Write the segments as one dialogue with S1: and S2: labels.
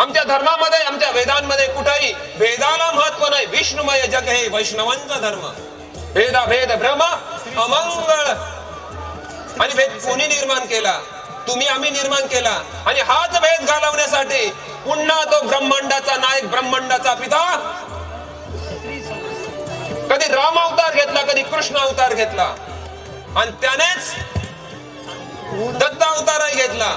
S1: आमच्या धर्मामध्ये, आमच्या वेदांमध्ये कुठेही भेदाला महत्व नाही. विष्णुमय जग हे वैष्णवांचा धर्म. भेदा भेद भ्रम अमंगळ. आणि भेद कोणी निर्माण केला? तुम्ही, आम्ही निर्माण केला. आणि हाच भेद घालवण्यासाठी पुन्हा तो ब्रह्मांडाचा नायक, ब्रह्मांडाचा पिता कधी राम अवतार घेतला, कधी कृष्ण अवतार घेतला, आणि त्यानेच दत्त अवतारही घेतला,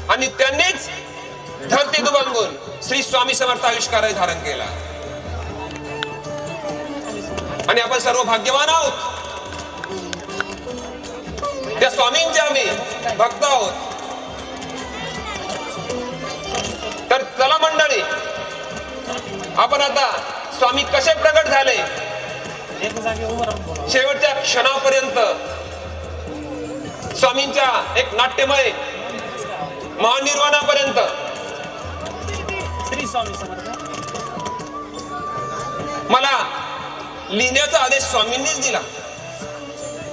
S1: आणि त्यांनीच धरती दुबंगून श्री स्वामी समर्थ आविष्कारही धारण केला. आणि आपण सर्व भाग्यवान आहोत. त्या स्वामींचे आम्ही भक्त आहोत. तर चला मंडळी, आपण आता स्वामी कसे प्रगट झाले शेवटच्या क्षणापर्यंत स्वामींच्या एक नाट्यमय महानिर्वाणापर्यंत
S2: श्री स्वामी समर्थ.
S1: मला लिहिण्याचा आदेश स्वामींनीच दिला.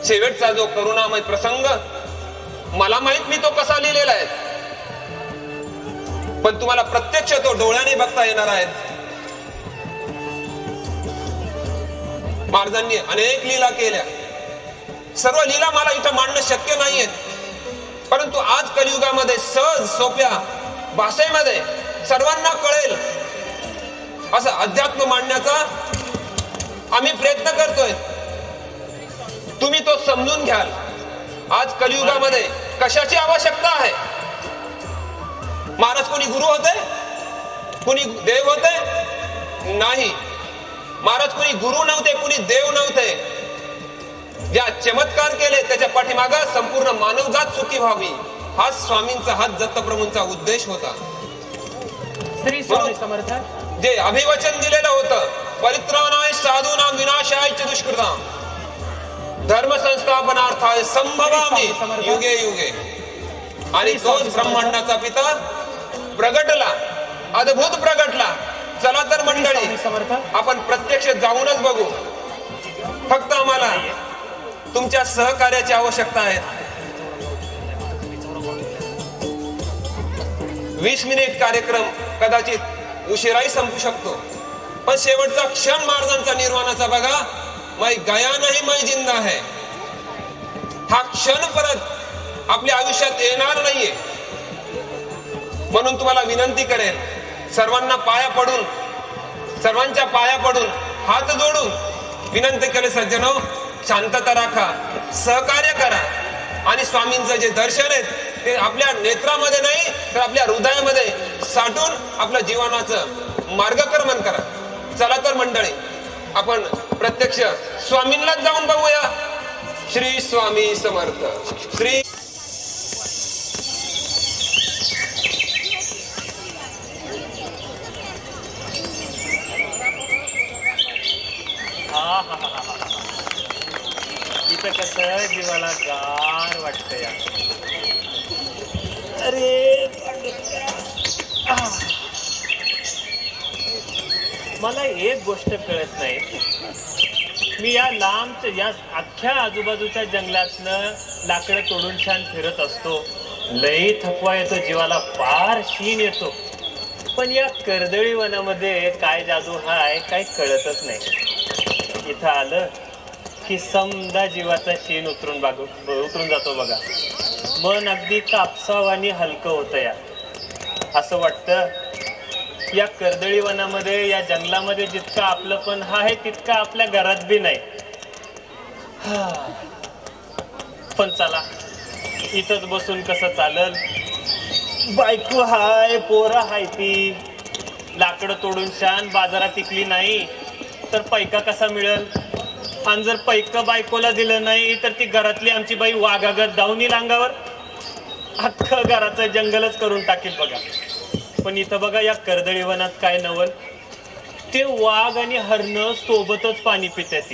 S1: शेवटचा जो करुणामय प्रसंग, मला माहित मी तो कसा लिहिलेला आहे, पण तुम्हाला प्रत्यक्ष तो डोळ्याने बघता येणार आहे. महाराजांनी अनेक लीला केल्या. सर्व लीला मला इथं मांडणं शक्य नाहीये, परंतु आज कलियुगामध्ये सहज सोप्या भाषेमध्ये सर्वांना कळेल असं अध्यात्म मांडण्याचा आम्ही प्रयत्न करतोय. तुम्ही तो समजून घ्याल. आज कलियुगामध्ये कशाची आवश्यकता आहे? महाराज कोणी गुरु होते? कोणी देव होते? नाही. महाराज कोणी गुरु नव्हते, कोणी देव नव्हते. ज्या चमत्कार केले त्याच्या पाठीमागे संपूर्ण मानवजात सुखी व्हावी, हा स्वामींचा, हा दत्तप्रभूंचा उद्देश होता.
S2: श्री स्वामी समर्थ.
S1: जे अभिवचन दिलेलं होतं, परित्राणाय साधूनां विनाशाय च दुष्कृतां धर्म संस्थापनार्थाय संभवामि युगे युगे. आणि तोच ब्रह्मांडाचा पिता प्रगटला, अद्भुत प्रगटला. चला तर मंडळी, आपण प्रत्यक्ष जाऊनच बघू. फक्त आम्हाला तुमच्या सहकार्याची आवश्यकता आहे. 20 मिनिट कार्यक्रम कदाचित उशिराही संपू शकतो, पण शेवटचा क्षण महाराजांचा निर्वाणाचा बघा. मैं गया नहीं, मैं जिंदा है. हा क्षण परत आपल्या आयुष्यात येणार नाहीये. म्हणून तुम्हाला विनंती करेन, सर्वांना पाया पडून, सर्वांच्या पाया पडून, हात जोडून विनंती केले, सज्जनो शांतता राखा, सहकार्य करा, आणि स्वामींचं जे दर्शन आहे ते आपल्या नेत्रामध्ये नाही तर आपल्या हृदयामध्ये साठून आपल्या जीवनाचं मार्गक्रमण करा. चला तर मंडळी, आपण प्रत्यक्ष स्वामींनाच जाऊन बघूया. श्री स्वामी समर्थ. श्री
S2: इथं कसं जीवाला गार वाटतं या. अरे मला एक गोष्ट कळत नाही. मी या लांब, या अख्ख्या आजूबाजूच्या जंगलातनं लाकडं तोडून छान फिरत असतो. लई थकवा येतो, जीवाला फार शीण येतो, पण या कर्दळी वनामध्ये काय जादू हाय काय कळतच नाही. इथं आलं की समजा जीवाचा शीण उतरून जातो बघा. मन अगदी कापसावानी हलकं होतं या. असं वाटतं या कर्दळी वनामध्ये, या जंगलामध्ये जितकं आपलं पण आहे तितकं आपल्या घरात बी नाही. पण चला, इथंच बसून कसं चालल. बायको हाय, पोरं हाय, ती लाकडं तोडून शान बाजारात टिकली नाही तर पैका कसा मिळेल. आणि जर पैक बायकोला दिलं नाही तर ती घरातली आमची बाई वाघागत धावून येईल अंगावर, अख्खं घराचं जंगलच करून टाकेल बघा. पण इथं बघा या कर्दळी वनात काय नवल, ते वाघ आणि हरणं सोबतच पाणी पितात.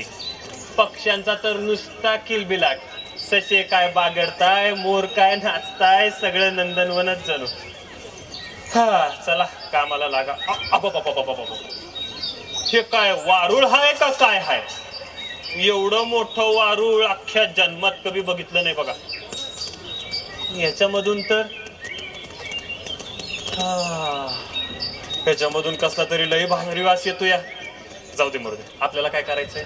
S2: पक्ष्यांचा तर नुसता किलबिलाट. ससे काय बागडताय, मोर काय नाचताय, सगळं नंदनवनच जणू. हा चला कामाला लागा. हे काय वारुळ हाय का काय हाय? एवढं मोठं वारुळ अख्ख्या जन्मात कधी बघितलं नाही बघा. याच्यामधून तर ह्याच्यामधून कसला तरी लय भारी वास येतो या. जाऊ दे मरू दे, आपल्याला काय करायचंय.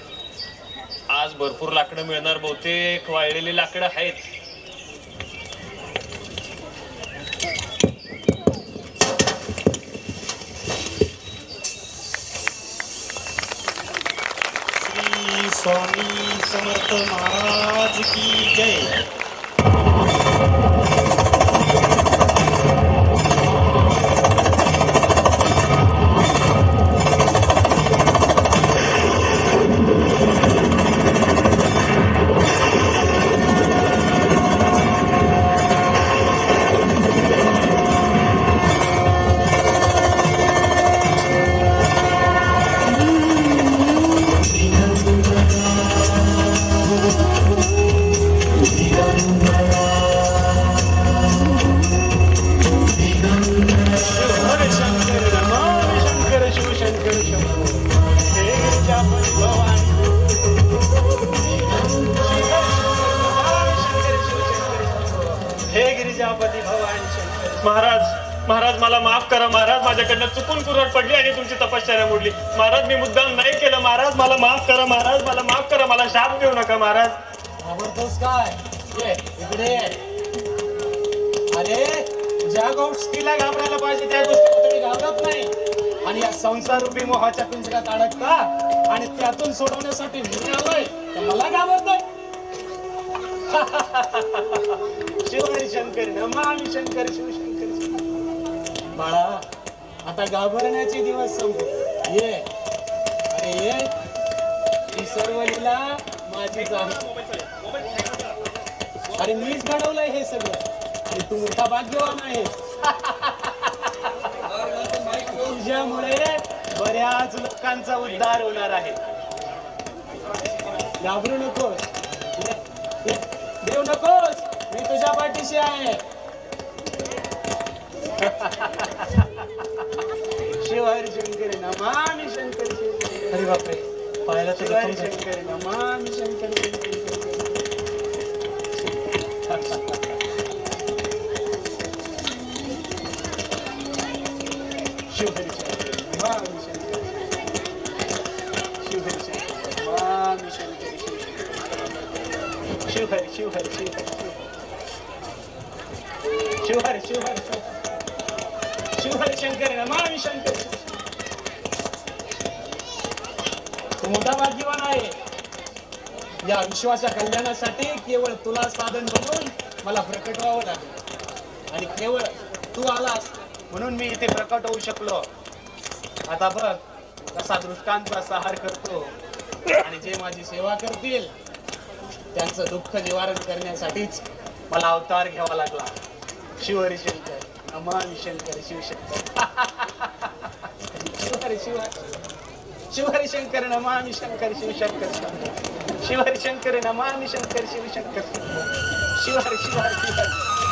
S2: आज भरपूर लाकडं मिळणार, बहुतेक वाळलेली लाकडं आहेत. श्री स्वामी समर्थ महाराज की जय. महाराज महाराज मला माफ करा महाराज, माझ्याकडनं चुकून कुरड पडली आणि तुमची तपश्चर्या मोडली. महाराज मी मुद्दाम नाही केलं महाराज, मला माफ करा महाराज, मला माफ करा, मला शाप देऊ नका महाराज.
S3: आवडतोस काय? ये इकडे ये. अरे ज्या गोष्टीला घाबरायला पाहिजे त्या गोष्टी तुम्ही घाबरत नाही आणि या संसार रूपी मोहाच्या पिंजऱ्यात अडकता आणि त्यातून सोडवण्यासाठी मी आलोय तर मला घाबरतोय. शिवहरी शंकर नमामि शंकर शिवशंकर. बाळा आता घाबरण्याचे दिवस संपले. ये अरे ये, ही सर्व लीला माझीच आहे. अरे मीच घडवलंय हे सगळं आणि तू मोठा भाग्यवान आहे. तुझ्यामुळे बऱ्याच लोकांचा उद्धार होणार आहे. घाबरू नकोस, देऊ नकोस, मी तुझ्या पाठीशी आहे. शिवहरी शंकर नमामि शंकर शिव.
S2: अरे बापरे, पाहायला तर
S3: शिवहरी शंकर नमामि शंकर शिव. शिवहरी शंकर नमामि शंकर शिवहरी शंकर नमामि शंकर शिवहरी शिवहरी शिवहरी शिवहरी शिवहरी शिवहरी शंकर नमामि शंकर. तू मोठा भाग्यवान आहे. या विश्वाच्या कल्याणासाठी केवळ तुला साधन बनवून मला प्रकट व्हावं लागेल आणि केवळ तू आलास म्हणून मी इथे प्रकट होऊ शकलो. आता बघ कसा दृष्टांचा सहार करतो आणि जे माझी सेवा करतील त्यांचं दुःख निवारण करण्यासाठीच मला अवतार घ्यावा लागला. शिवहरी शंकर नमामि शंकर शिवशंकर. शिवहरी शिवहरी शंकर नमामि शंकर शिवशंकर. शिवहरी शंकर नमामि शंकर शिवशंकर. शिवहरी शिवहरी शिवहरी